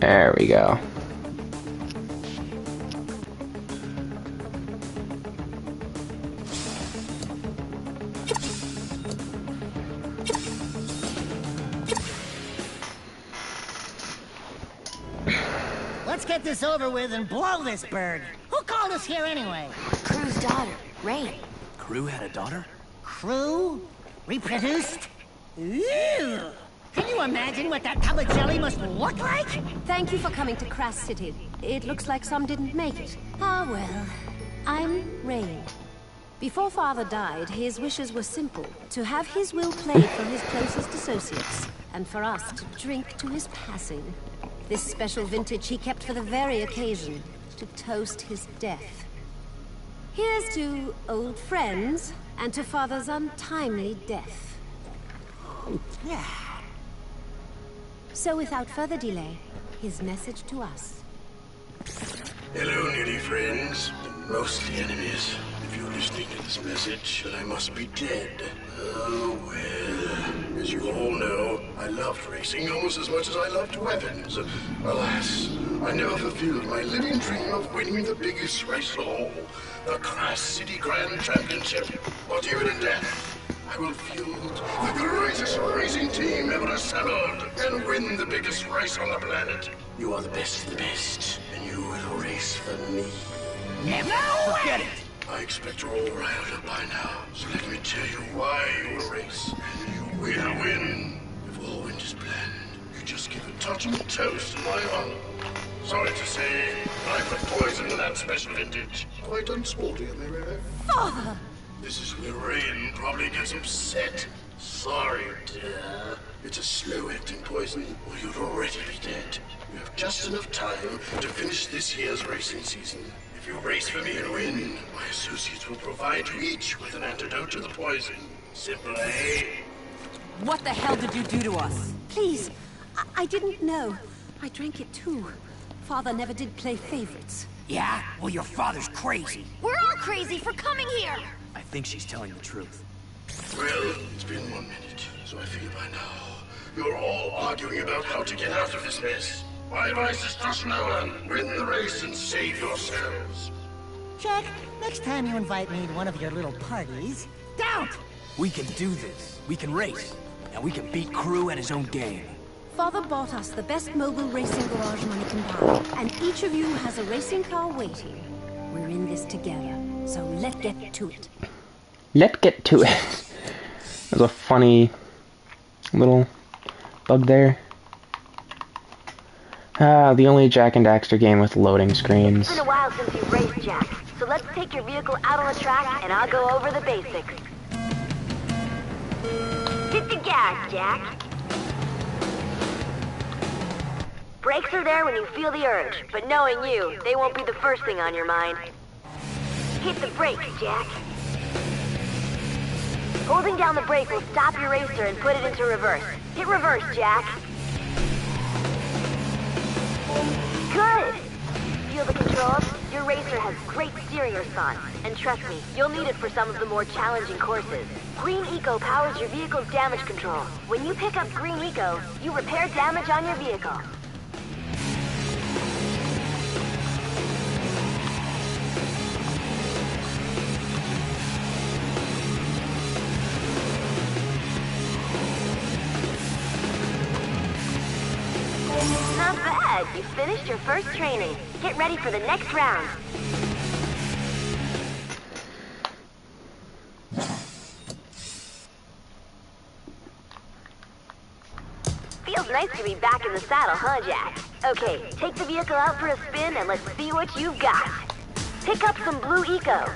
There we go. Let's get this over with and blow this bird. Who called us here anyway? Crew's daughter, Rain. Crew had a daughter? Crew? Reproduced? Ew! Can you imagine what that tub of jelly must look like? Thank you for coming to Crass City. It looks like some didn't make it. Ah, well. I'm Rain. Before Father died, his wishes were simple. To have his will played for his closest associates, and for us to drink to his passing. This special vintage he kept for the very occasion, to toast his death. Here's to old friends, and to Father's untimely death. Yeah. So without further delay, his message to us. Hello, nearly friends, and mostly enemies. If you're listening to this message, then I must be dead. Oh, well. As you all know, I loved racing almost as much as I loved weapons. Alas, I never fulfilled my living dream of winning the biggest race of all, the Crass City Grand Championship. But even in death, I will field the greatest racing team ever assembled and win the biggest race on the planet. You are the best of the best, and you will race for me. Never Forget it! I expect you're all riled up by now, so let me tell you why you will race, and you will win. If all went as planned, you just give a touching toast in my honor. Sorry to say, I put poison in that special vintage. Quite unsporting, am I right? Father! This is where Rain probably gets upset. Sorry, dear. It's a slow-acting poison, or you'd already be dead. You have just enough time to finish this year's racing season. If you race for me and win, my associates will provide you each with an antidote to the poison. Simple, eh? What the hell did you do to us? Please, I didn't know. I drank it too. Father never did play favorites. Yeah? Well, your father's crazy. We're all crazy for coming here! I think she's telling the truth. Well, it's been 1 minute, so I figure by now you're all arguing about how to get out of this mess. My advice is trust no one. Win the race and save yourselves. Jak, next time you invite me to one of your little parties, don't! We can do this. We can race. And we can beat Crew at his own game. Father bought us the best mobile racing garage money can buy, and each of you has a racing car waiting. We're in this together, so let's get to it. Let's get to it. There's a funny little bug there. The only Jak and Daxter game with loading screens. It's been a while since you've raced, Jak, so let's take your vehicle out on the track and I'll go over the basics. Hit the gas, Jak. Brakes are there when you feel the urge, but knowing you, they won't be the first thing on your mind. Hit the brakes, Jak. Holding down the brake will stop your racer and put it into reverse. Hit reverse, Jak. Good! Feel the controls? Your racer has great steering response, and trust me, you'll need it for some of the more challenging courses. Green Eco powers your vehicle's damage control. When you pick up Green Eco, you repair damage on your vehicle. Not bad. You finished your first training. Get ready for the next round. Feels nice to be back in the saddle, huh, Jak? Okay, take the vehicle out for a spin and let's see what you've got. Pick up some blue Eco.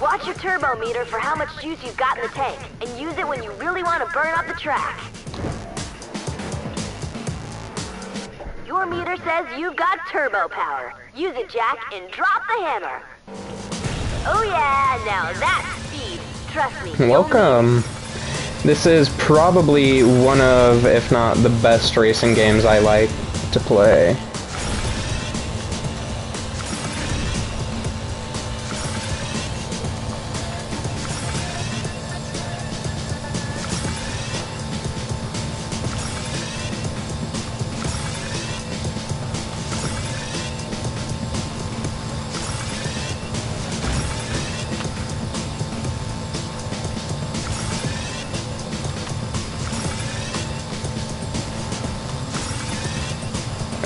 Watch your turbo meter for how much juice you've got in the tank, and use it when you really want to burn up the track. Your core meter says you've got turbo power. Use it, Jak, and drop the hammer. Oh yeah, now that's speed. Trust me. Welcome. This is probably one of, if not the best racing games I like to play.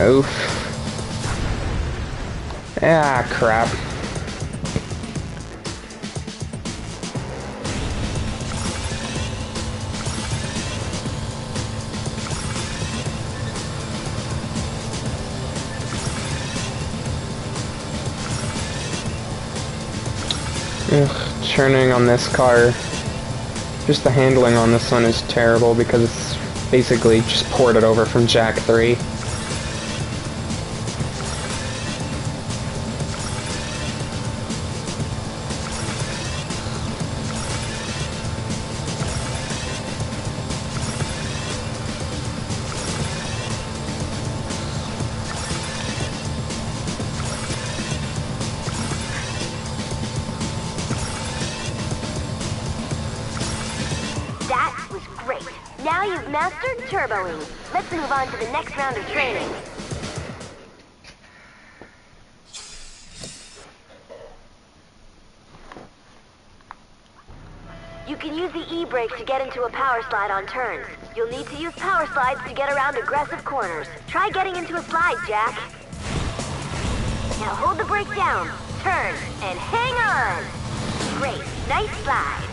Oof. Ah, crap. Ugh, churning on this car. Just the handling on this one is terrible because it's basically just ported over from Jak 3. That was great. Now you've mastered turboing. Let's move on to the next round of training. You can use the E-brake to get into a power slide on turns. You'll need to use power slides to get around aggressive corners. Try getting into a slide, Jak. Now hold the brake down, turn, and hang on. Great, nice slide.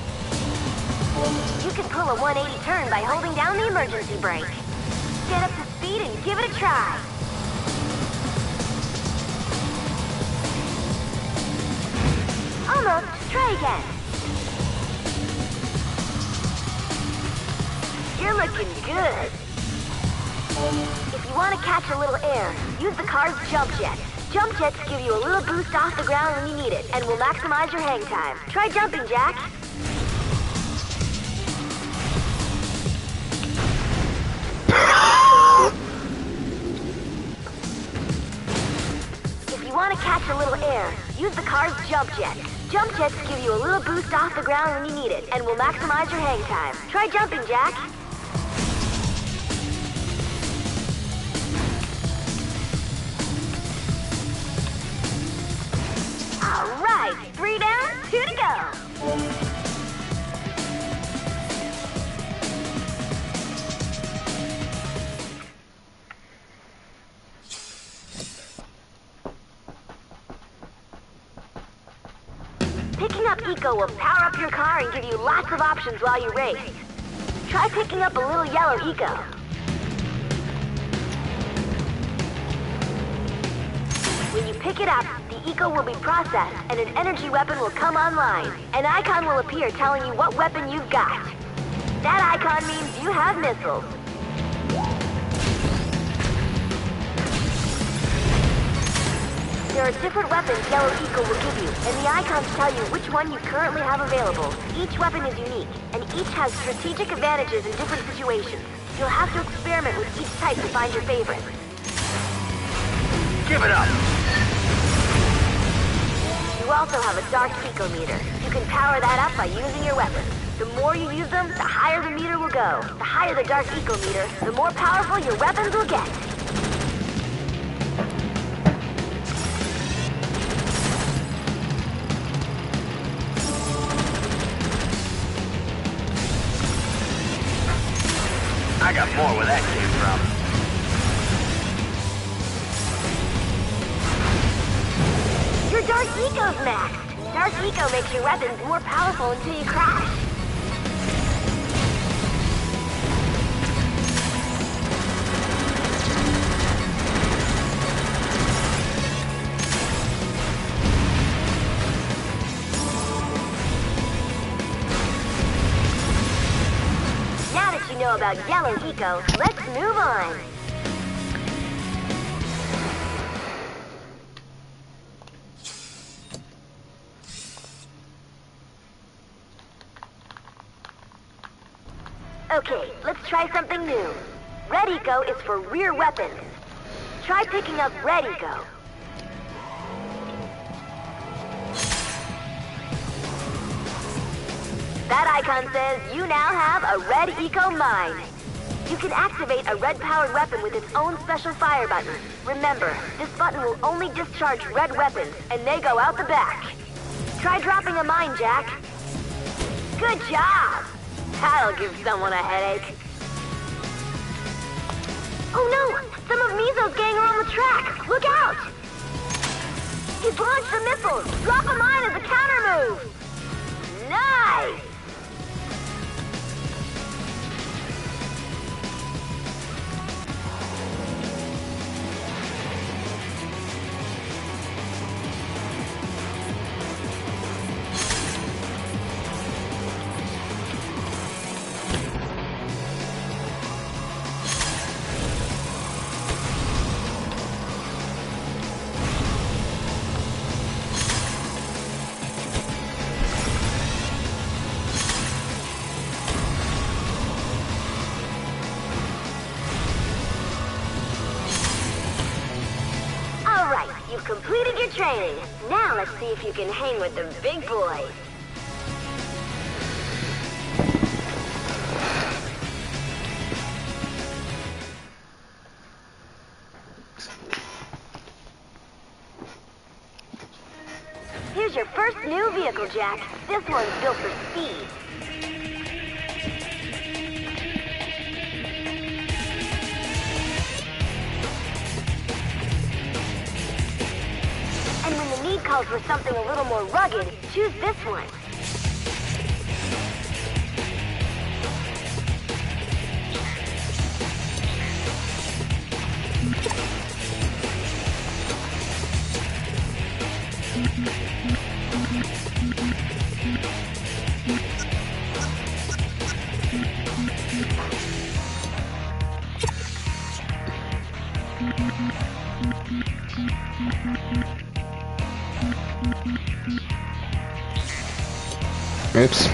You can pull a 180 turn by holding down the emergency brake. Get up to speed and give it a try. Almost. Try again. You're looking good. If you want to catch a little air, use the car's jump jet. Jump jets give you a little boost off the ground when you need it and will maximize your hang time. Try jumping, Jak. If you want to catch a little air, use the car's jump jet. Jump jets give you a little boost off the ground when you need it and will maximize your hang time. Try jumping, Jak. All right, 3 down, 2 to go. Picking up Eco will power up your car and give you lots of options while you race. Try picking up a little yellow Eco. When you pick it up, the Eco will be processed and an energy weapon will come online. An icon will appear telling you what weapon you've got. That icon means you have missiles. There are different weapons Yellow Eco will give you, and the icons tell you which one you currently have available. Each weapon is unique, and each has strategic advantages in different situations. You'll have to experiment with each type to find your favorite. Give it up! You also have a dark Eco meter. You can power that up by using your weapons. The more you use them, the higher the meter will go. The higher the dark Eco meter, the more powerful your weapons will get. I got more where that came from. Your Dark Eco's maxed. Dark Eco makes your weapons more powerful until you crash. Now that you know about Yellow Eco, let's move on. Okay, let's try something new. Red Eco is for rear weapons. Try picking up Red Eco. That icon says you now have a Red Eco mine. You can activate a red-powered weapon with its own special fire button. Remember, this button will only discharge red weapons, and they go out the back. Try dropping a mine, Jak. Good job! That'll give someone a headache. Oh no! Some of Mizo's gang are on the track! Look out! He's launched a missile! Drop a mine as a counter move! Nice! You've completed your training. Now let's see if you can hang with the big boys. Here's your first new vehicle, Jak. This one's built for speed. And when the need calls for something a little more rugged, choose this one. Oops.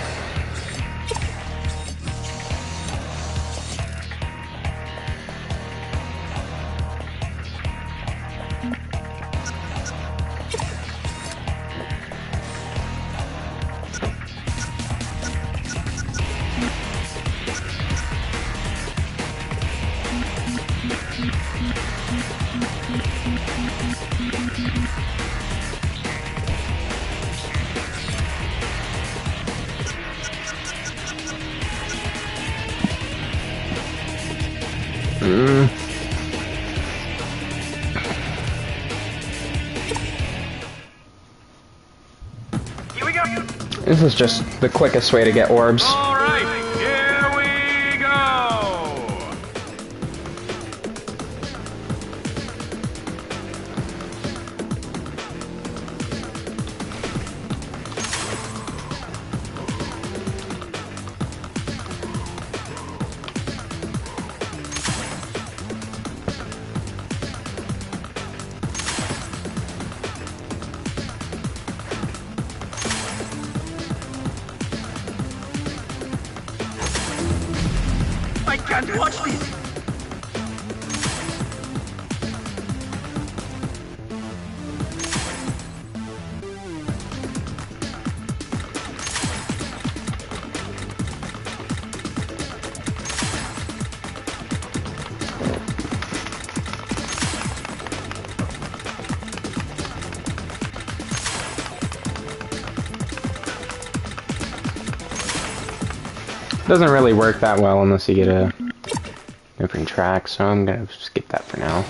Here we go. This is just the quickest way to get orbs. All right, here we go. I can't watch this! Doesn't really work that well unless you get a different track, so I'm gonna skip that for now.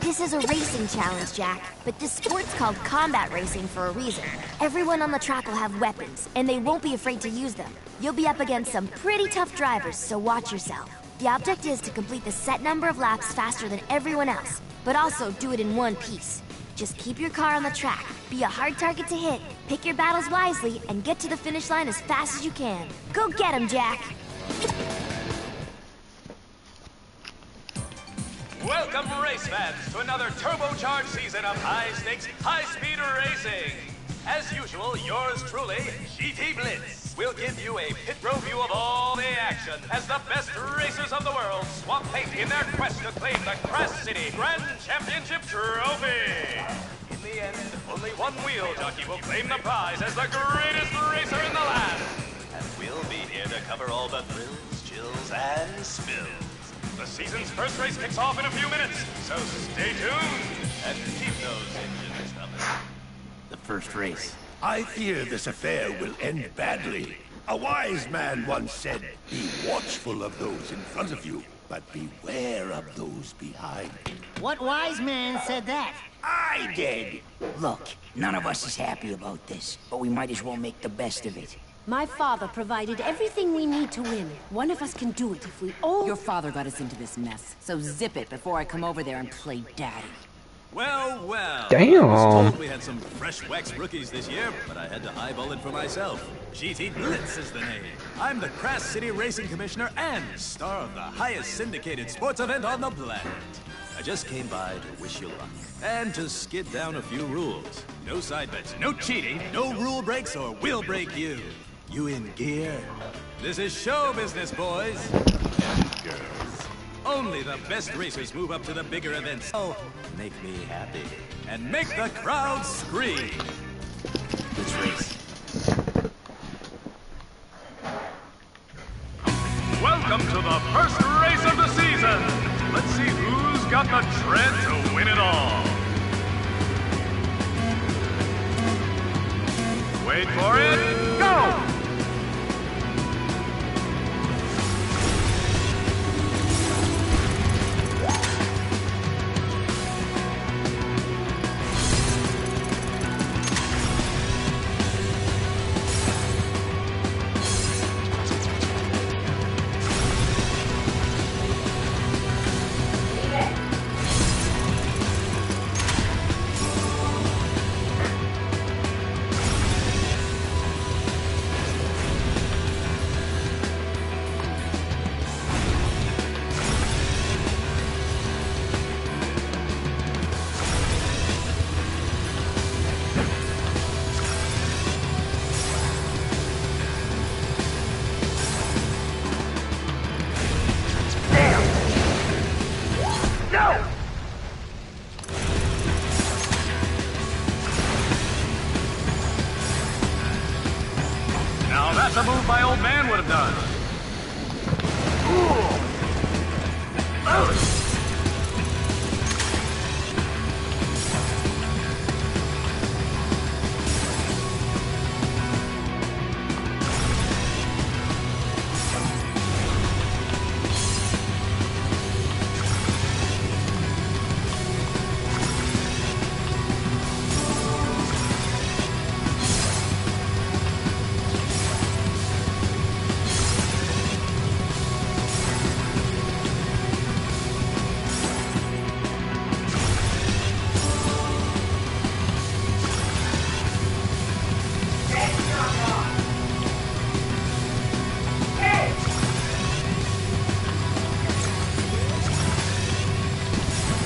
This is a racing challenge, Jak, but this sport's called combat racing for a reason. Everyone on the track will have weapons, and they won't be afraid to use them. You'll be up against some pretty tough drivers, so watch yourself. The object is to complete the set number of laps faster than everyone else, but also do it in one piece. Just keep your car on the track, be a hard target to hit, pick your battles wisely, and get to the finish line as fast as you can. Go get 'em, Jak! Welcome, race fans, to another turbocharged season of high-stakes, high-speed racing. As usual, yours truly, GT Blitz, will give you a pit row view of all the action as the best racers of the world swap paint in their quest to claim the Crash City Grand Championship Trophy. In the end, only one wheel jockey will claim the prize as the greatest racer in the land. And we'll be here to cover all the thrills, chills, and spills. The season's first race kicks off in a few minutes, so stay tuned and keep those engines coming. The first race. I fear this affair will end badly. A wise man once said, be watchful of those in front of you, but beware of those behind. What wise man said that? I did! Look, none of us is happy about this, but we might as well make the best of it. My father provided everything we need to win. One of us can do it if we all... Your father got us into this mess, so zip it before I come over there and play daddy. Well, well. Damn. I was told we had some fresh wax rookies this year, but I had to eyeball it for myself. GT Blitz is the name. I'm the Crash City Racing Commissioner and star of the highest syndicated sports event on the planet. I just came by to wish you luck and to skid down a few rules. No side bets, no cheating, no rule breaks, or we'll break you. You in gear? This is show business, boys and girls. Only the best racers move up to the bigger events. So make me happy and make the crowd scream. Let's race. Welcome to the first race of the season. Let's see who's got the tread to win it all. Wait for it, go! That's a move my old man would have done.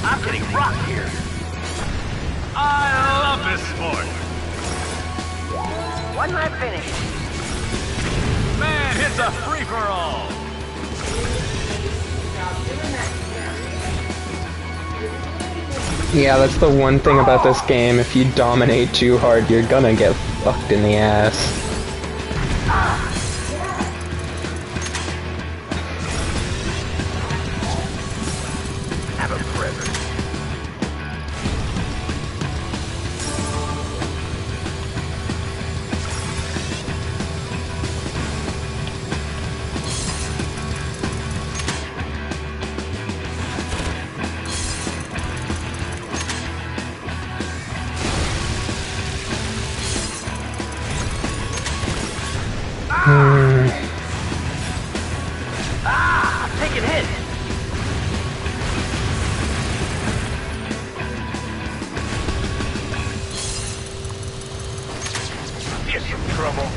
I'm getting rocked here. I love this sport. One lap finish. Man, it's a free-for-all. Yeah, that's the one thing about this game. If you dominate too hard, you're gonna get fucked in the ass. Have a present. I'm taking hits. Here's some trouble.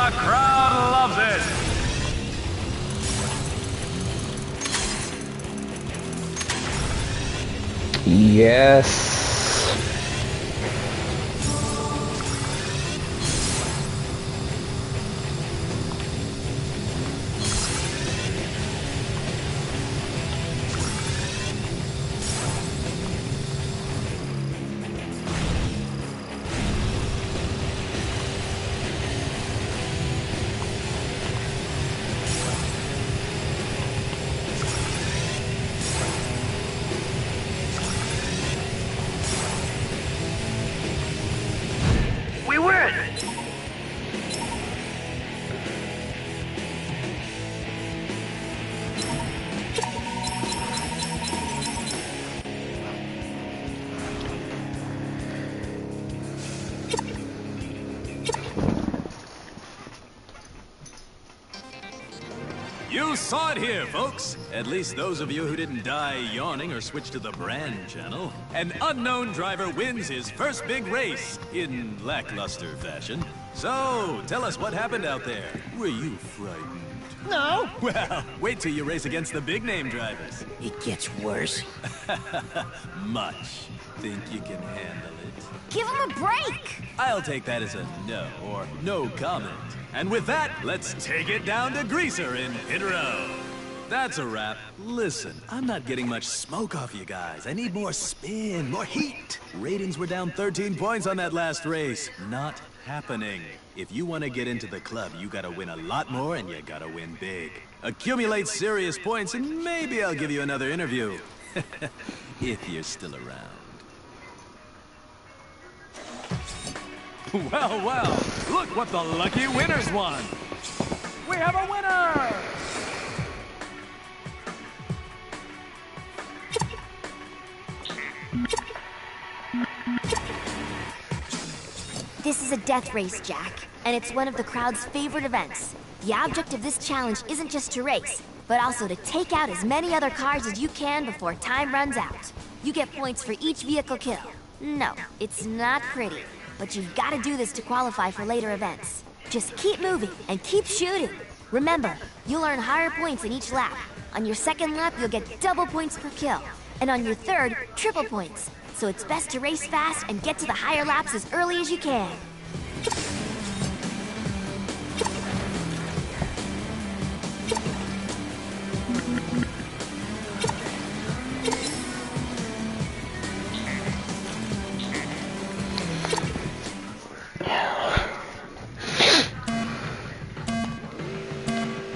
The crowd loves it! Yes. We win! You saw it here, folks. At least those of you who didn't die yawning or switch to the brand channel. An unknown driver wins his first big race in lackluster fashion. So, tell us what happened out there. Were you frightened? No. Well, wait till you race against the big name drivers. It gets worse. Much. Think you can handle it? Give him a break! I'll take that as a no, or no comment. And with that, let's take it down to Greaser in pit row. That's a wrap. Listen, I'm not getting much smoke off you guys. I need more spin, more heat. Ratings were down 13 points on that last race. Not happening. If you want to get into the club, you gotta win a lot more and you gotta win big. Accumulate serious points and maybe I'll give you another interview. If you're still around. Well, well, look what the lucky winners won. We have a winner! This is a death race, Jak, and it's one of the crowd's favorite events. The object of this challenge isn't just to race, but also to take out as many other cars as you can before time runs out. You get points for each vehicle kill. No, it's not pretty, but you've got to do this to qualify for later events. Just keep moving and keep shooting. Remember, you'll earn higher points in each lap. On your second lap, you'll get double points per kill, and on your third, triple points. So it's best to race fast and get to the higher laps as early as you can.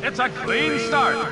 It's a clean start.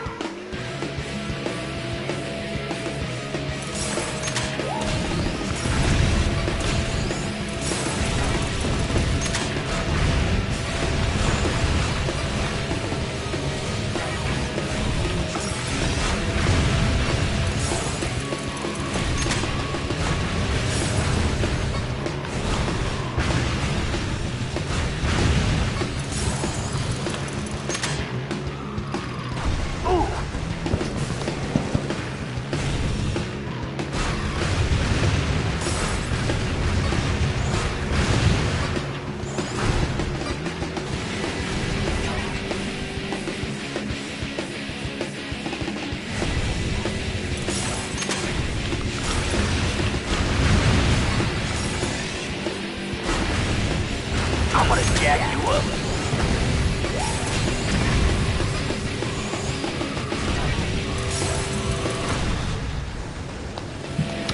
I'm gonna jack you up.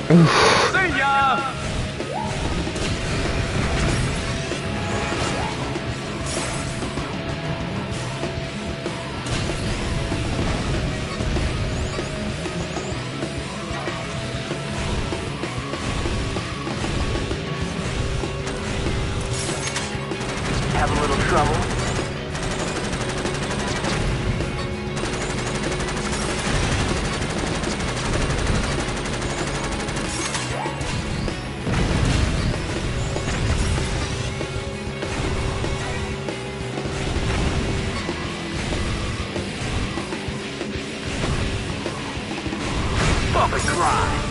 See ya! Have a little trouble? Bump and grind.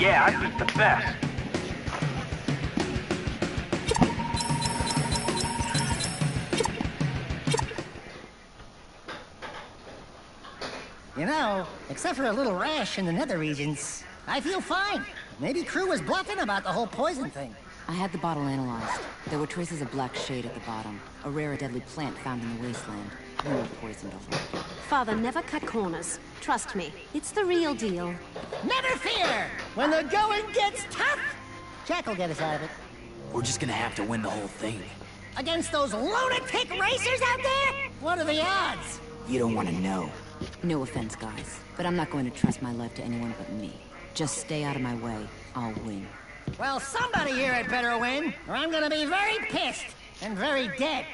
yeah, I'm just the best. You know, except for a little rash in the nether regions, I feel fine. Maybe Crew was bluffing about the whole poison thing. I had the bottle analyzed. There were traces of black shade at the bottom. A rare and deadly plant found in the wasteland. We were poisoned over it. Father never cut corners. Trust me, it's the real deal. Never fear! When the going gets tough, Jack will get us out of it. We're just gonna have to win the whole thing. Against those lunatic racers out there? What are the odds? You don't want to know. No offense, guys, but I'm not going to trust my life to anyone but me. Just stay out of my way. I'll win. Well, somebody here had better win, or I'm gonna be very pissed and very dead.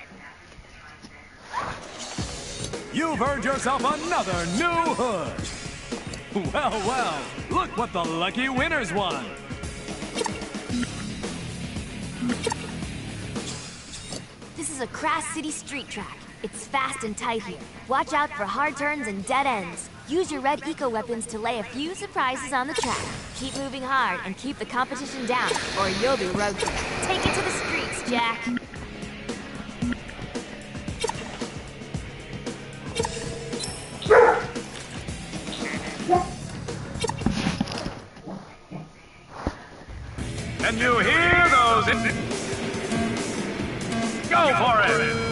You've earned yourself another new hood. Well, well, look what the lucky winners won. This is a Crash City street track. It's fast and tight here. Watch out for hard turns and dead ends. Use your red eco-weapons to lay a few surprises on the track. Keep moving hard and keep the competition down, or you'll be roasted. Take it to the streets, Jack. Can you hear those? Go for it!